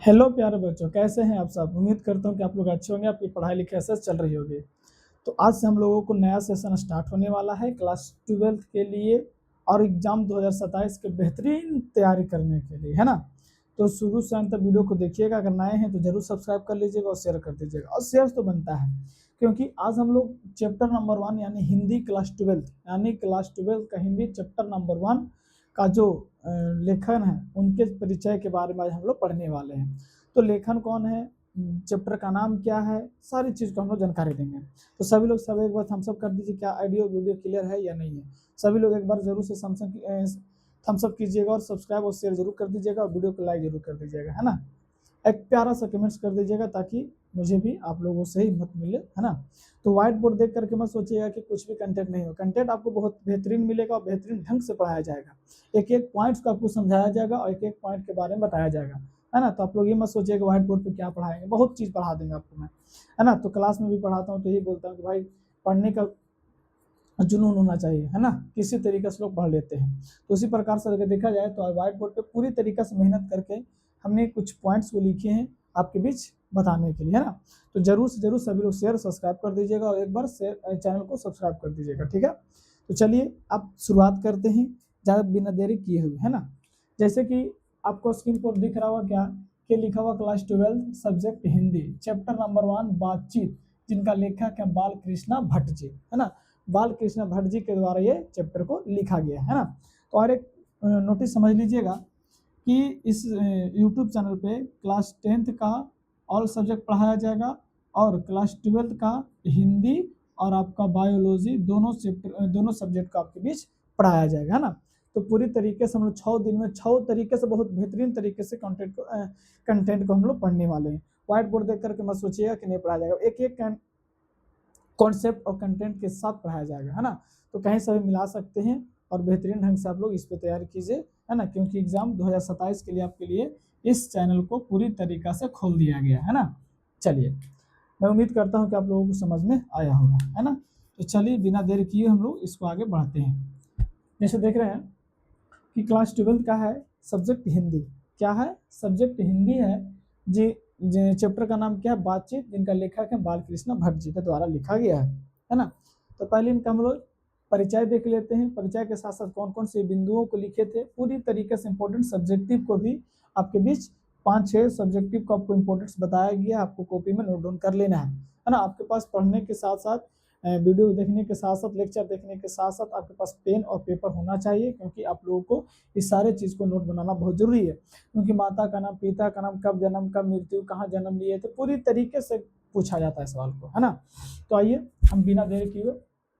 Hello प्यारे बच्चों, कैसे हैं आप सब। उम्मीद करता हूं कि आप लोग अच्छे होंगे, आपकी पढ़ाई लिखाई ऐसे चल रही होगी। तो आज से हम लोगों को नया सेशन स्टार्ट होने वाला है क्लास 12 के लिए और एग्जाम 2027 के बेहतरीन तैयारी करने के लिए, है ना। तो शुरू से अंत तक वीडियो को देखिएगा। अगर नए हैं तो जरूर सब्सक्राइब कर लीजिएगा और शेयर कर दीजिएगा। और शेयर तो बनता है क्योंकि आज हम लोग चैप्टर नंबर 1 यानी हिंदी क्लास 12 का हिंदी चैप्टर नंबर 1 का जो लेखन है उनके परिचय के बारे में आज हम लोग पढ़ने वाले हैं। तो लेखन कौन है, चैप्टर का नाम क्या है, सारी चीज़ को हम लोग जानकारी देंगे। तो सभी लोग सब एक बार थम्स अप कर दीजिए, क्या ऑडियो वीडियो क्लियर है या नहीं है। सभी लोग एक बार जरूर से थम्स अप कीजिएगा और सब्सक्राइब और शेयर जरूर कर दीजिएगा और वीडियो को लाइक जरूर कर दीजिएगा, है ना। एक प्यारा सा कमेंट्स कर दीजिएगा ताकि मुझे भी आप लोगों से हिम्मत मिले, है ना। तो व्हाइट बोर्ड देख करके मत सोचिएगा कि कुछ भी कंटेंट नहीं हो। कंटेंट आपको बहुत बेहतरीन मिलेगा और बेहतरीन ढंग से पढ़ाया जाएगा। एक एक पॉइंट्स को आपको समझाया जाएगा और एक एक पॉइंट के बारे में बताया जाएगा, है ना। तो आप लोग ये मत सोचिएगा व्हाइट बोर्ड पे क्या पढ़ाएंगे, बहुत चीज़ पढ़ा देंगे आपको मैं, है ना। तो क्लास में भी पढ़ाता हूँ तो यही बोलता हूँ कि भाई पढ़ने का जुनून होना चाहिए, है ना। किसी तरीके से लोग पढ़ लेते हैं। तो उसी प्रकार से अगर देखा जाए तो व्हाइट बोर्ड पे पूरी तरीके से मेहनत करके हमने कुछ पॉइंट्स को लिखे हैं आपके बीच बताने के लिए, है ना। तो जरूर से जरूर सभी लोग शेयर सब्सक्राइब कर दीजिएगा और एक बार चैनल को सब्सक्राइब कर दीजिएगा, ठीक है। तो चलिए अब शुरुआत करते हैं ज़्यादा बिना देरी किए हुए, है ना। जैसे कि आपको स्क्रीन पर दिख रहा होगा क्या कि लिखा हुआ class 12 subject Hindi chapter number 1 बातचीत, जिनका लेखक है बाल कृष्णा भट्ट जी, है ना। बाल कृष्णा भट्ट जी के द्वारा ये चैप्टर को लिखा गया है ना। तो और एक नोटिस समझ लीजिएगा कि इस यूट्यूब चैनल पे क्लास 10th का ऑल सब्जेक्ट पढ़ाया जाएगा और क्लास 12th का हिंदी और आपका बायोलॉजी दोनों सब्जेक्ट का आपके बीच पढ़ाया जाएगा, है ना। तो पूरी तरीके से हम लोग 6 दिन में 6 तरीके से बहुत बेहतरीन तरीके से कंटेंट को हम लोग पढ़ने वाले हैं। व्हाइट बोर्ड देख करके मत सोचिएगा कि नहीं पढ़ाया जाएगा, एक एक कॉन्सेप्ट और कंटेंट के साथ पढ़ाया जाएगा, है ना। तो कहीं से भी मिला सकते हैं और बेहतरीन ढंग से आप लोग इस पर तैयारी कीजिए, है ना, क्योंकि एग्जाम 2027 के लिए आपके लिए इस चैनल को पूरी तरीका से खोल दिया गया है ना। चलिए मैं उम्मीद करता हूँ कि आप लोगों को समझ में आया होगा, है ना। तो चलिए बिना देर किए हम लोग इसको आगे बढ़ते हैं। जैसे देख रहे हैं कि क्लास 12 का है सब्जेक्ट हिंदी, क्या है सब्जेक्ट हिंदी है जी। चैप्टर का नाम क्या है, बातचीत, जिनका लेखक है बाल कृष्णा भट्ट जी के द्वारा लिखा गया है ना। तो पहले इनका हम लोग परिचय देख लेते हैं। परिचय के साथ साथ कौन कौन से बिंदुओं को लिखे थे, पूरी तरीके से इंपॉर्टेंट सब्जेक्टिव को भी आपके बीच 5-6 सब्जेक्टिव को आपको इंपॉर्टेंस बताया गया, आपको कॉपी में नोट डाउन कर लेना है ना। आपके पास पढ़ने के साथ साथ वीडियो देखने के साथ साथ लेक्चर देखने के साथ साथ आपके पास पेन और पेपर होना चाहिए, क्योंकि आप लोगों को इस सारे चीज़ को नोट बनाना बहुत जरूरी है। क्योंकि माता का नाम, पिता का नाम, कब जन्म, कब मृत्यु, कहाँ जन्म लिए थे, पूरी तरीके से पूछा जाता है सवाल को, है ना। तो आइए हम बिना देरी किए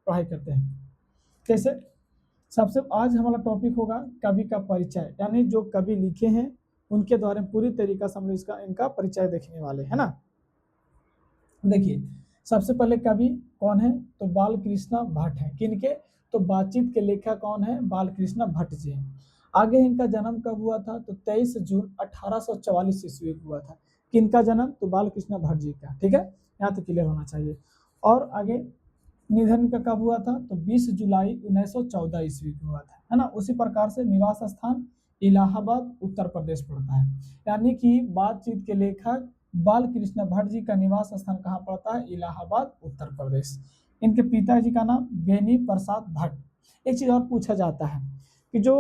पढ़ाई करते हैं। कैसे, सबसे आज हमारा टॉपिक होगा कवि का परिचय, यानी जो कवि लिखे हैं उनके द्वारा पूरी तरीका से हम लोग इनका परिचय देखने वाले, है ना। देखिए सबसे पहले कवि कौन है, तो बाल कृष्णा भट्ट है। किनके, तो बातचीत के लेखक कौन है, बाल कृष्णा भट्ट जी हैं। आगे इनका जन्म कब हुआ था, तो 23 जून 1844 ईस्वी को हुआ था। किनका जन्म, तो बाल कृष्णा भट्ट जी का, ठीक है, यहाँ तो क्लियर होना चाहिए। और आगे निधन का कब हुआ था, तो 20 जुलाई 1914 ईस्वी को हुआ था, है ना। उसी प्रकार से निवास स्थान इलाहाबाद उत्तर प्रदेश पड़ता है, यानी कि बातचीत के लेखक बाल कृष्ण भट्ट जी का निवास स्थान कहाँ पड़ता है, इलाहाबाद उत्तर प्रदेश। इनके पिताजी का नाम बेनी प्रसाद भट्ट। एक चीज और पूछा जाता है कि जो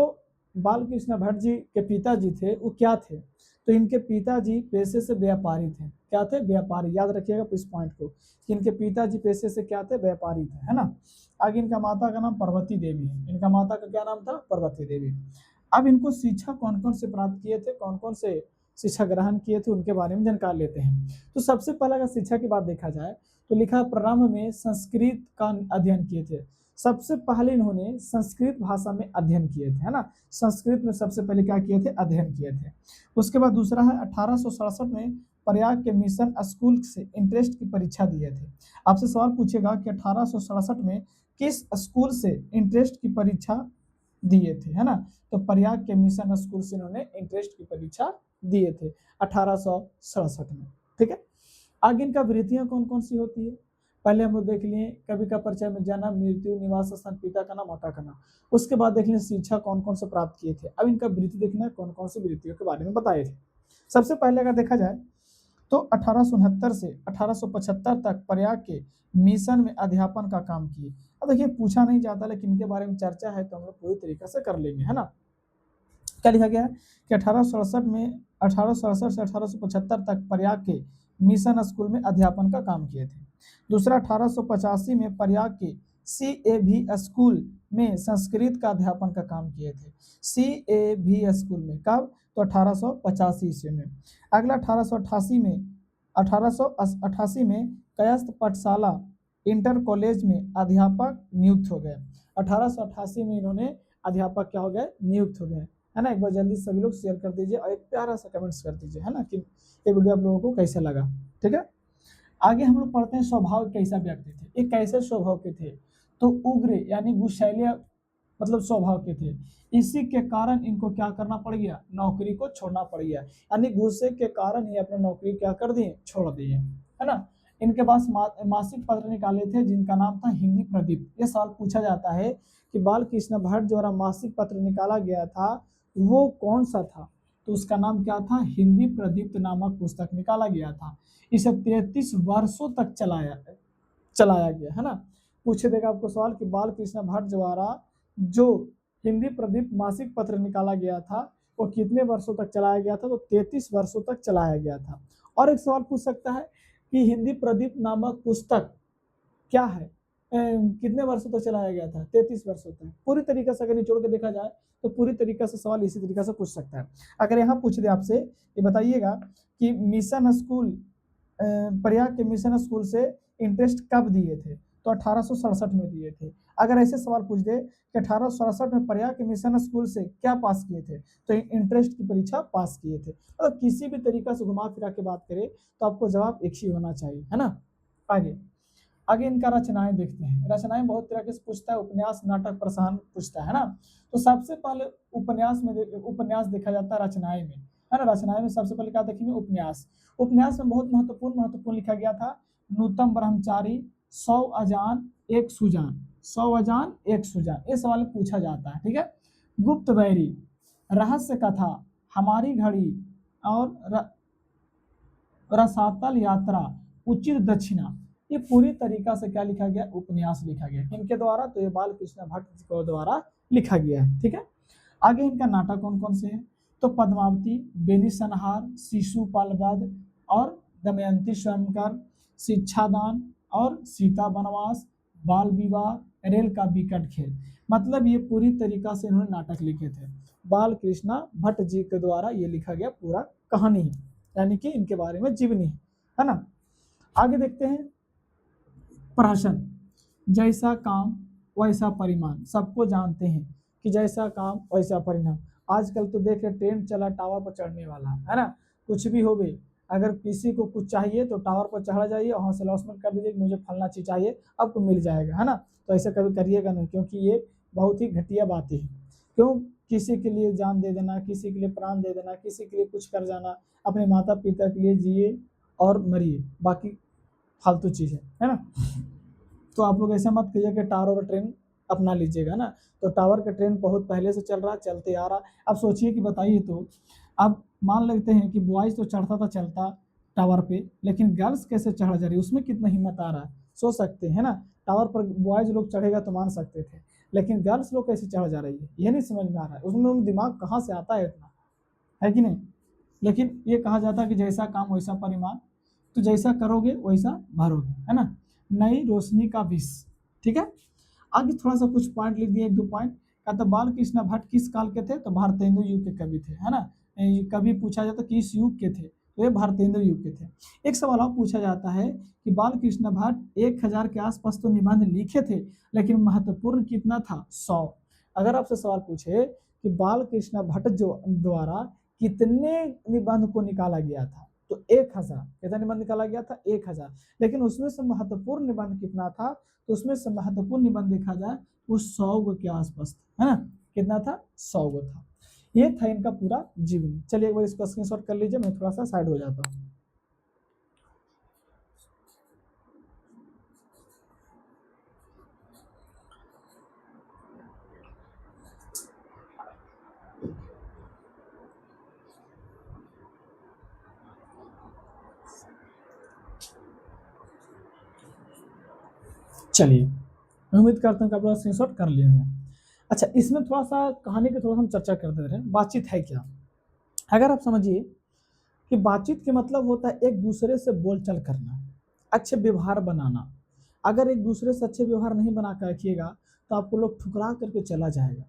बाल कृष्ण भट्ट जी के पिताजी थे वो क्या थे, तो इनके पिताजी पेशे से व्यापारी थे। क्या थे, व्यापारी। याद रखिएगा इस पॉइंट को कि इनके पिताजी पेशे से क्या थे, व्यापारी थे, है ना। आगे इनका माता का नाम पार्वती देवी है। इनका माता का क्या नाम था, पार्वती देवी। अब इनको शिक्षा कौन कौन से प्राप्त किए थे, कौन कौन से शिक्षा ग्रहण किए थे, उनके बारे में जानकारी लेते हैं। तो सबसे पहले अगर शिक्षा की बात देखा जाए तो लिखा प्रारंभ में संस्कृत का अध्ययन किए थे। सबसे पहले इन्होंने संस्कृत भाषा में अध्ययन किए थे, है ना। संस्कृत में सबसे पहले क्या किए थे, अध्ययन किए थे। उसके बाद दूसरा है 1867 में प्रयाग के मिशन स्कूल से इंटरेस्ट की परीक्षा दिए थे। आपसे सवाल पूछेगा कि 1867 में किस स्कूल से इंटरेस्ट की परीक्षा दिए थे, है ना। तो प्रयाग के मिशन स्कूल से इन्होंने इंटरेस्ट की परीक्षा दिए थे 1867 में, ठीक है। आगे इनका वृत्तियां कौन कौन सी होती है, पहले हम लोग देख लिए कवि का परिचय में जन्म, मृत्यु, निवास स्थान, पिता का नाम, माता का नाम। उसके बाद देख लें शिक्षा कौन कौन से प्राप्त किए थे। अब इनका वृत्ति देखना है, कौन कौन सी वृत्तियों के बारे में बताए थे। सबसे पहले अगर देखा जाए तो 1869 से 1875 तक प्रयाग के मिशन में अध्यापन का काम किए। अब देखिए पूछा नहीं जाता लेकिन इनके बारे में चर्चा है तो हम लोग पूरी तरीके से कर लेंगे, है ना। क्या लिखा गया है कि 1867 से 1875 तक प्रयाग के मिशन स्कूल में अध्यापन का काम किए थे। दूसरा 1885 में प्रयाग के CAV स्कूल में संस्कृत का अध्यापन का काम किए थे। CAV स्कूल में कब, तो 1885 ईस्वी में। अगला 1888 में कायस्थ पाठशाला इंटर कॉलेज में अध्यापक नियुक्त हो गए। 1888 में इन्होंने अध्यापक क्या हो गए, नियुक्त हो गए, है ना। एक बार जल्दी सभी लोग शेयर कर दीजिए और एक प्यारा सा कमेंट्स कर दीजिए, है ना, कि ये वीडियो आप लोगों को कैसा लगा। ठीक है, आगे हम लोग पढ़ते हैं स्वभाव कैसा व्यक्ति थे, ये कैसे स्वभाव के थे, तो उग्र यानी गुस्सैले मतलब स्वभाव के थे। इसी के कारण इनको क्या करना पड़ गया, नौकरी को छोड़ना पड़ गया, यानी गुस्से के कारण ही अपनी नौकरी क्या कर दिए, छोड़ दिए, है ना। इनके पास मासिक पत्र निकाले थे जिनका नाम था हिंदी प्रदीप। ये सवाल पूछा जाता है कि बाल कृष्ण भट्ट द्वारा मासिक पत्र निकाला गया था वो कौन सा था, तो उसका नाम क्या था, हिंदी प्रदीप्त नामक पुस्तक निकाला गया था। इसे 33 वर्षों तक चलाया गया, है ना। पूछे देगा आपको सवाल कि बाल कृष्ण भट्ट द्वारा जो हिंदी प्रदीप मासिक पत्र निकाला गया था वो कितने वर्षों तक चलाया गया था, तो 33 वर्षों तक चलाया गया था। और एक सवाल पूछ सकता है कि हिंदी प्रदीप नामक पुस्तक क्या है, कितने वर्षों तक चलाया गया था, 33 वर्षों तक। पूरी तरीके से अगर निचोड़ के देखा जाए तो पूरी तरीके से सवाल इसी तरीके से पूछ सकता है। अगर यहाँ पूछ दे आपसे, ये बताइएगा कि मिशन स्कूल प्रयाग के मिशन स्कूल से इंटरेस्ट कब दिए थे, तो 1867 में दिए थे। अगर ऐसे सवाल पूछ दे कि 1867 में प्रयाग के मिशन स्कूल से क्या पास किए थे, तो इंटरेस्ट की परीक्षा पास किए थे। और किसी भी तरीका से घुमा फिरा के बात करें तो आपको जवाब एक ही होना चाहिए, है ना। आगे इनका रचनाएं देखते हैं। रचनाएं बहुत तरह से पूछता है, उपन्यास, नाटक, प्रसंग पूछता है ना। तो सबसे पहले उपन्यास देखा जाता है रचनाएं में, है ना। रचनाएं में सबसे पहले क्या देखेंगे, उपन्यास। उपन्यास में बहुत महत्वपूर्ण लिखा गया था नूतम ब्रह्मचारी, 100 अजान एक सुजान, 100 अजान एक सुजान, ये सवाल पूछा जाता है। ठीक है, गुप्त बैरी, रहस्य कथा, हमारी घड़ी और रसातल यात्रा, उचित दक्षिणा, ये पूरी तरीका से क्या लिखा गया, उपन्यास लिखा गया। इनके द्वारा, तो ये बाल कृष्ण भट्ट के द्वारा लिखा गया है। ठीक है, आगे इनका नाटक कौन कौन से हैं, तो पद्मावती, बेनिसंहार, शिशुपाल वध और दमयंती स्वयंकर, शिक्षादान और सीता वनवास, बाल विवाह, रेल का विकट खेल। मतलब ये पूरी तरीका से इन्होंने नाटक लिखे थे। बाल कृष्ण भट्ट जी के द्वारा ये लिखा गया पूरा कहानी है, यानी कि इनके बारे में जीवनी है ना। आगे देखते हैं प्रहसन, जैसा काम वैसा परिणाम। सबको जानते हैं कि जैसा काम वैसा परिणाम। आजकल तो देख रहे ट्रेंड चला टावर पर चढ़ने वाला, है ना। कुछ भी हो गई, अगर किसी को कुछ चाहिए तो टावर पर चढ़ा जाइए, वहां से लॉसमेंट कर दीजिए, मुझे फलना चीज चाहिए, आपको मिल जाएगा, है ना। तो ऐसे कभी करिएगा नहीं, क्योंकि ये बहुत ही घटिया बातें हैं। क्यों, किसी के लिए जान दे देना, किसी के लिए प्राण दे देना, किसी के लिए कुछ कर जाना, अपने माता पिता के लिए जिए और मरिए, बाकी फालतू चीज है ना। तो आप लोग ऐसा मत कीजिए कि टावर और ट्रेन अपना लीजिएगा ना। तो टावर का ट्रेन बहुत पहले से चल रहा, चलते आ रहा। अब सोचिए कि बताइए, तो अब मान लेते हैं कि बॉयज तो चढ़ता था चलता टावर पे, लेकिन गर्ल्स कैसे चढ़ा जा रही है, उसमें कितना हिम्मत आ रहा है, सोच सकते हैं ना। टावर पर बॉयज लोग चढ़ेगा तो मान सकते थे, लेकिन गर्ल्स लोग कैसे चढ़ जा रही है, ये नहीं समझ में आ रहा है। उसमें दिमाग कहाँ से आता है इतना, है कि नहीं। लेकिन ये कहा जाता है कि जैसा काम वैसा परिमाण, तो जैसा करोगे वैसा भरोगे, है ना। नई रोशनी का विष। ठीक है, आगे थोड़ा सा कुछ पॉइंट लिख दिए, एक दो पॉइंट। कहता बाल कृष्ण भट्ट किस काल के थे, तो भारतेंदु युग के कवि थे, है ना। कवि पूछा जाता किस युग के थे, तो ये भारतेंदु युग के थे। एक सवाल और पूछा जाता है कि बाल कृष्ण भट्ट 1000 के आसपास तो निबंध लिखे थे, लेकिन महत्वपूर्ण कितना था, 100। अगर आपसे सवाल पूछे कि बाल कृष्ण भट्ट जो द्वारा कितने निबंध को निकाला गया था, तो 1000। कितना निबंध निकाला गया था, 1000। लेकिन उसमें से महत्वपूर्ण निबंध कितना था, तो उसमें से महत्वपूर्ण निबंध देखा जाए वो 100 गो के आसपास था, है ना। कितना था, 100 गो था। ये था इनका पूरा जीवन। चलिए एक बार इसको स्क्रीनशॉट कर लीजिए, मैं थोड़ा सा साइड हो जाता हूँ। चलिए, मैं उम्मीद करता हूँ कि आप लोग स्क्रीनशॉट कर लिए होंगे। अच्छा, इसमें थोड़ा सा कहानी की थोड़ा हम चर्चा कर दे रहे हैं, बातचीत है क्या। अगर आप समझिए कि बातचीत के मतलब होता है एक दूसरे से बोलचाल करना, अच्छे व्यवहार बनाना। अगर एक दूसरे से अच्छे व्यवहार नहीं बना कर रखिएगा तो आपको लोग ठुकरा करके चला जाएगा।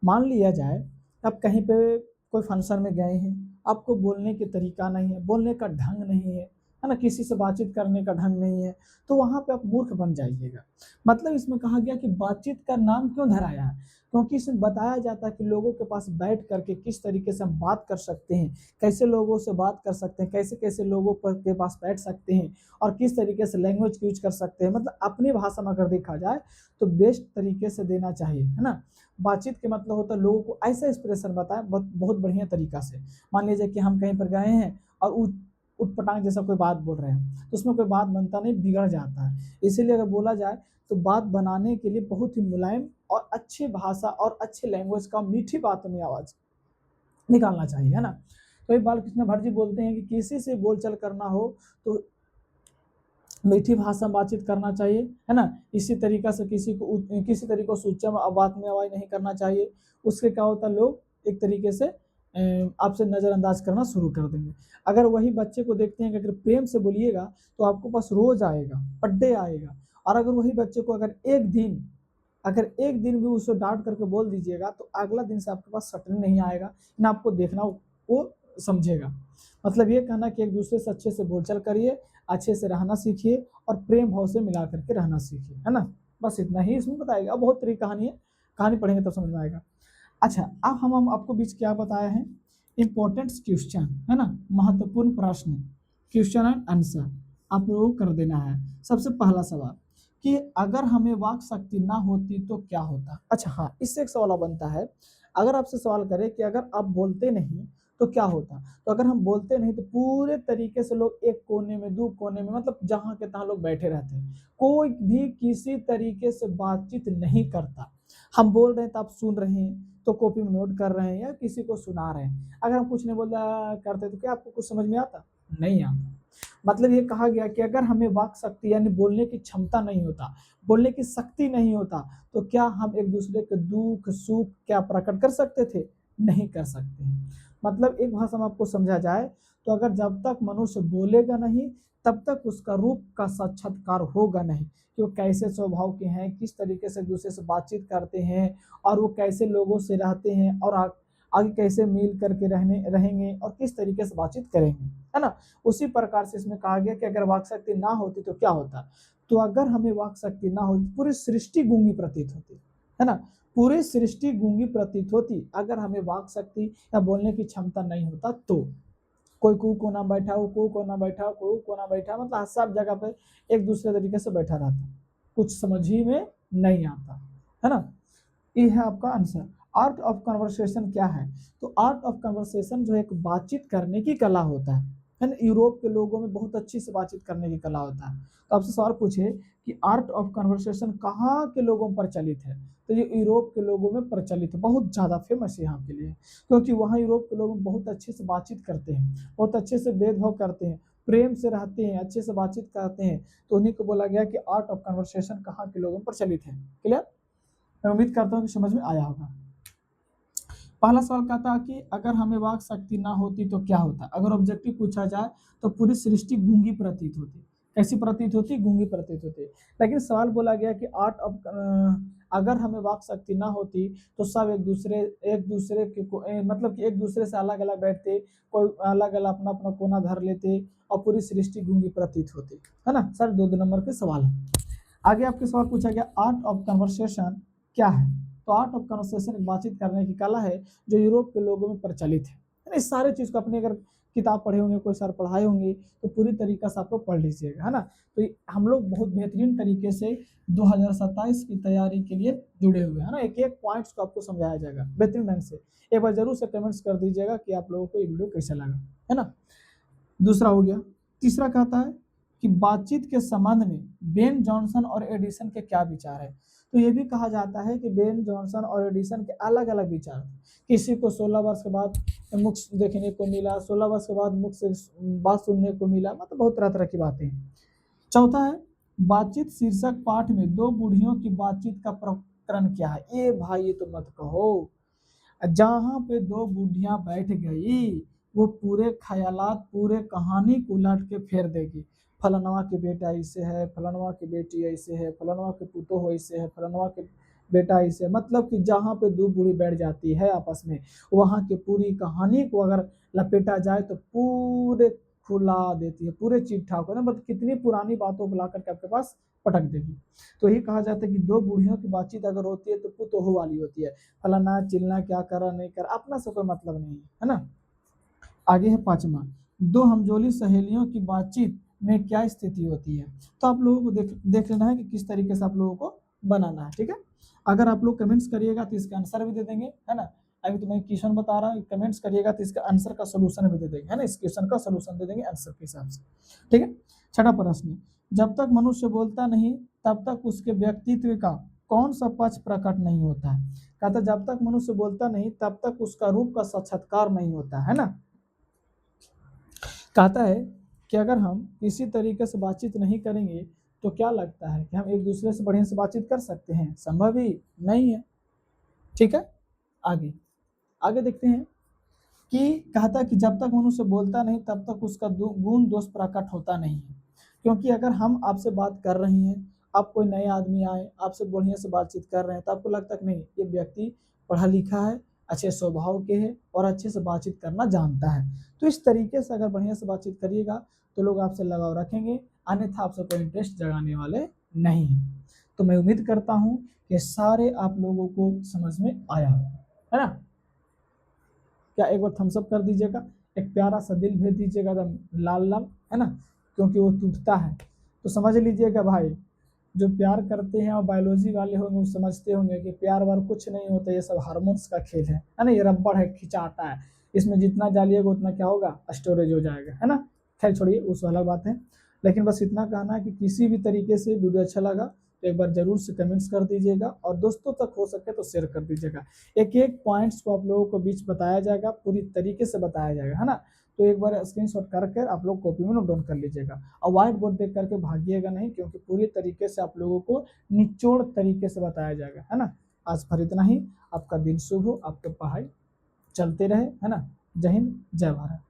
मान लिया जाए आप कहीं पे कोई फंक्शन में गए हैं, आपको बोलने के तरीका नहीं है, बोलने का ढंग नहीं है ना, किसी से बातचीत करने का ढंग नहीं है, तो वहाँ पे आप मूर्ख बन जाइएगा। मतलब इसमें कहा गया कि बातचीत का नाम क्यों धराया है, क्योंकि इसमें बताया जाता है कि लोगों के पास बैठ करके किस तरीके से हम बात कर सकते हैं, कैसे लोगों से बात कर सकते हैं, कैसे कैसे लोगों पर के पास बैठ सकते हैं और किस तरीके से लैंग्वेज यूज कर सकते हैं। मतलब अपनी भाषा में अगर देखा जाए तो बेस्ट तरीके से देना चाहिए, है ना। बातचीत के मतलब होता है लोगों को ऐसा एक्सप्रेशन बताए बहुत बढ़िया तरीका से। मान लीजिए कि हम कहीं पर गए हैं और उटपटांग जैसा कोई बात बोल रहे हैं तो उसमें कोई बात बनता नहीं, बिगड़ जाता है। इसीलिए अगर बोला जाए तो बात बनाने के लिए बहुत ही मुलायम और अच्छी भाषा और अच्छे लैंग्वेज का मीठी बातों में आवाज निकालना चाहिए, है ना। तो एक बालकृष्ण भट्ट जी बोलते हैं कि किसी से बोलचाल करना हो तो मीठी भाषा में बातचीत करना चाहिए, है ना। इसी तरीका से किसी तरीके से उच्च बात में आवाज नहीं करना चाहिए। उससे क्या होता है, लोग एक तरीके से आपसे नज़रअंदाज करना शुरू कर देंगे। अगर वही बच्चे को देखते हैं कि अगर प्रेम से बोलिएगा तो आपको पास रोज आएगा, पड्डे आएगा। और अगर वही बच्चे को अगर एक दिन भी उसको डांट करके बोल दीजिएगा तो अगला दिन से आपके पास सटने नहीं आएगा, ना आपको देखना वो समझेगा। मतलब ये कहना कि एक दूसरे से अच्छे से बोलचाल करिए, अच्छे से रहना सीखिए और प्रेम भाव से मिला करके रहना सीखिए, है ना। बस इतना ही इसमें बताएगा, बहुत तरीके कहानी है, कहानी पढ़ेंगे तब समझ में आएगा। अच्छा, अब हम आपको बीच क्या बताया है, इंपॉर्टेंट क्वेश्चन, है ना, महत्वपूर्ण प्रश्न, क्वेश्चन एंड आंसर आप लोगों को कर देना है। सबसे पहला सवाल कि अगर हमें वाक शक्ति ना होती तो क्या होता। अच्छा हाँ, इससे एक सवाल बनता है, अगर आपसे सवाल करें कि अगर आप बोलते नहीं तो क्या होता, तो अगर हम बोलते नहीं तो पूरे तरीके से लोग एक कोने में दो कोने में मतलब जहां के तहां लोग बैठे रहते हैं, कोई भी किसी तरीके से बातचीत नहीं करता। हम बोल रहे हैं तो आप सुन रहे हैं, तो कॉपी में नोट कर रहे हैं या किसी को सुना रहे हैं। अगर हम कुछ नहीं बोल करते तो क्या आपको कुछ समझ में आता, नहीं आता। मतलब ये कहा गया कि अगर हमें वाक शक्ति यानी बोलने की क्षमता नहीं होता, बोलने की शक्ति नहीं होता, तो क्या हम एक दूसरे के दुख सुख क्या प्रकट कर सकते थे, नहीं कर सकते हैं। मतलब एक भाषा में आपको समझा जाए तो अगर जब तक मनुष्य बोलेगा नहीं तब तक उसका रूप का साक्षात्कार होगा नहीं कि वो कैसे स्वभाव के हैं, किस तरीके से एक दूसरे से बातचीत करते हैं और वो कैसे लोगों से रहते हैं और आगे कैसे मिल करके रहेंगे और किस तरीके से बातचीत करेंगे, है ना। उसी प्रकार से इसमें कहा गया कि अगर वाक शक्ति ना होती तो क्या होता, तो अगर हमें वाक शक्ति ना होती पूरी सृष्टि गूंगी प्रतीत होती, है ना। पूरी सृष्टि गूंगी प्रतीत होती अगर हमें वाक शक्ति या बोलने की क्षमता नहीं होता तो। कोई कू कोना बैठा हो, कू कोना बैठा, कू कोना बैठा, मतलब सब जगह पे एक दूसरे तरीके से बैठा रहता, कुछ समझ ही में नहीं आता, है ना। ये है आपका आंसर। आर्ट ऑफ कन्वर्सेशन क्या है, तो आर्ट ऑफ कन्वर्सेशन जो एक बातचीत करने की कला होता है ना। यूरोप के लोगों में बहुत अच्छी से बातचीत करने की कला होता है। तो आपसे सवाल पूछे कि आर्ट ऑफ कन्वर्सेशन कहाँ के लोगों में प्रचलित है, तो ये यूरोप के लोगों में प्रचलित है, बहुत ज़्यादा फेमस है यहाँ के लिए, क्योंकि वहाँ यूरोप के लोग बहुत अच्छे से बातचीत करते हैं, बहुत अच्छे से भेदभाव करते हैं, प्रेम से रहते हैं, अच्छे से बातचीत करते हैं। तो उन्हीं को बोला गया कि आर्ट ऑफ कन्वर्सेशन कहाँ के लोगों में प्रचलित है। क्लियर, मैं उम्मीद करता हूँ कि समझ में आया होगा। पहला सवाल कहता है कि अगर हमें वाक शक्ति ना होती तो क्या होता। अगर ऑब्जेक्टिव पूछा जाए तो पूरी सृष्टि गूंगी प्रतीत होती। कैसी प्रतीत होती, गूंगी प्रतीत होती। लेकिन सवाल बोला गया कि अगर हमें वाक शक्ति ना होती तो सब एक दूसरे के मतलब कि एक दूसरे से अलग अलग बैठते, कोई अलग अलग अपना अपना कोना धर लेते और पूरी सृष्टि गूंगी प्रतीत होती, है ना। सर 2 नंबर के सवाल है। आगे आपके सवाल पूछा गया आर्ट ऑफ कन्वर्सेशन क्या है, तो आर्ट ऑफ कन्वर्सेशन बातचीत करने की कला है जो यूरोप के लोगों में प्रचलित है। इस सारे चीज को अपने अगर किताब पढ़े होंगे, कोई सर पढ़ाए होंगे तो पूरी तरीका से आपको पढ़ लीजिएगा, है ना। तो हम लोग बहुत बेहतरीन तरीके से 2027 की तैयारी के लिए जुड़े हुए हैं, ना। एक एक पॉइंट्स को आपको समझाया जाएगा बेहतरीन ढंग से। एक बार जरूर से कमेंट्स कर दीजिएगा कि आप लोगों को ये वीडियो कैसा लगा, है ना। दूसरा हो गया। तीसरा कहता है कि बातचीत के संबंध में बेन जॉनसन और एडिसन के क्या विचार है, तो ये भी कहा जाता है कि बेन जॉनसन और एडिसन के अलग अलग विचार। किसी को 16 वर्ष के बाद मुख देखने को मिला, 16 वर्ष के बाद मुख से बात सुनने को मिला, मतलब बहुत तरह तरह की बातें हैं। चौथा है बातचीत शीर्षक पाठ में दो बूढ़ियों की बातचीत का प्रकरण क्या है? ये भाई ये तो मत कहो। जहाँ पे दो बूढ़ियां बैठ गई वो पूरे ख्यालात पूरे कहानी को उलट के फेर देगी। फलनवा के बेटा ऐसे है, फलनवा की बेटी ऐसे है, फलनवा के पुतो ऐसे है, फलनवा के बेटा ऐसे, मतलब कि जहाँ पे दो बूढ़ी बैठ जाती है आपस में, वहाँ की पूरी कहानी को अगर लपेटा जाए तो पूरे खुला देती है, पूरे ठीक ठाक है ना, मतलब कितनी पुरानी बातों को ला करके आपके पास पटक देगी। तो यही कहा जाता है कि दो बूढ़ियों की बातचीत अगर होती है तो पुतोहू वाली होती है। फलाना चिलना क्या करा नहीं करा अपना से कोई मतलब नहीं है ना। आगे है पांचवा, दो हमजोली सहेलियों की बातचीत में क्या स्थिति होती है? तो आप लोगों को देख लेना है कि किस तरीके से आप लोगों को बनाना है, ठीक है। अगर आप लोग कमेंट्स करिएगा तो इसका आंसर भी दे देंगे, है ना। अभी तो मैं क्वेश्चन बता रहा हूँ, कमेंट्स करिएगा तो इसका आंसर का सोल्यूशन भी दे देंगे, है ना। इस क्वेश्चन का सोल्यूशन दे देंगे आंसर के हिसाब से, ठीक है। छठा प्रश्न, जब तक मनुष्य बोलता नहीं तब तक उसके व्यक्तित्व का कौन सा पक्ष प्रकट नहीं होता है? कहता जब तक मनुष्य बोलता नहीं तब तक उसका रूप का साक्षात्कार नहीं होता है ना। कहता है कि अगर हम इसी तरीके से बातचीत नहीं करेंगे तो क्या लगता है कि हम एक दूसरे से बढ़िया से बातचीत कर सकते हैं? संभव ही नहीं है, ठीक है। आगे आगे देखते हैं कि कहता है कि जब तक मनुष्य बोलता नहीं तब तक उसका गुण दोष प्रकट होता नहीं है। क्योंकि अगर हम आपसे बात कर रहे हैं, आप कोई नए आदमी आए आपसे बढ़िया से बातचीत कर रहे हैं, तो आपको लगता कि नहीं ये व्यक्ति पढ़ा लिखा है, अच्छे स्वभाव के है और अच्छे से बातचीत करना जानता है। तो इस तरीके से अगर बढ़िया से बातचीत करिएगा तो लोग आपसे लगाव रखेंगे, अन्यथा आपसे कोई इंटरेस्ट जगाने वाले नहीं है। तो मैं उम्मीद करता हूँ कि सारे आप लोगों को समझ में आया है ना। क्या एक बार थम्सअप कर दीजिएगा, एक प्यारा सा दिल भेज दीजिएगा एकदम लाल लाल, है ना, क्योंकि वो टूटता है। तो समझ लीजिएगा भाई, जो प्यार करते हैं और बायोलॉजी वाले होंगे वो समझते होंगे कि प्यार वार कुछ नहीं होता, ये सब हार्मोन्स का खेल है ना। ये रबड़ है, खिंचाता है, इसमें जितना डालिएगा उतना क्या होगा, स्टोरेज हो जाएगा, है ना। खैर छोड़िए, उस अलग बात है। लेकिन बस इतना कहना है कि किसी भी तरीके से वीडियो अच्छा लगा तो एक बार जरूर से कमेंट्स कर दीजिएगा और दोस्तों तक हो सके तो शेयर कर दीजिएगा। एक एक पॉइंट्स को आप लोगों को बीच बताया जाएगा, पूरी तरीके से बताया जाएगा, है ना। तो एक बार स्क्रीनशॉट करके आप लोग कॉपी में नोट डाउन कर लीजिएगा और व्हाइट बोर्ड देख करके भागिएगा नहीं, क्योंकि पूरी तरीके से आप लोगों को निचोड़ तरीके से बताया जाएगा, है ना। आज फिर इतना ही, आपका दिन शुभ हो, आपका पढ़ाई चलते रहे, है ना। जय हिंद, जय भारत।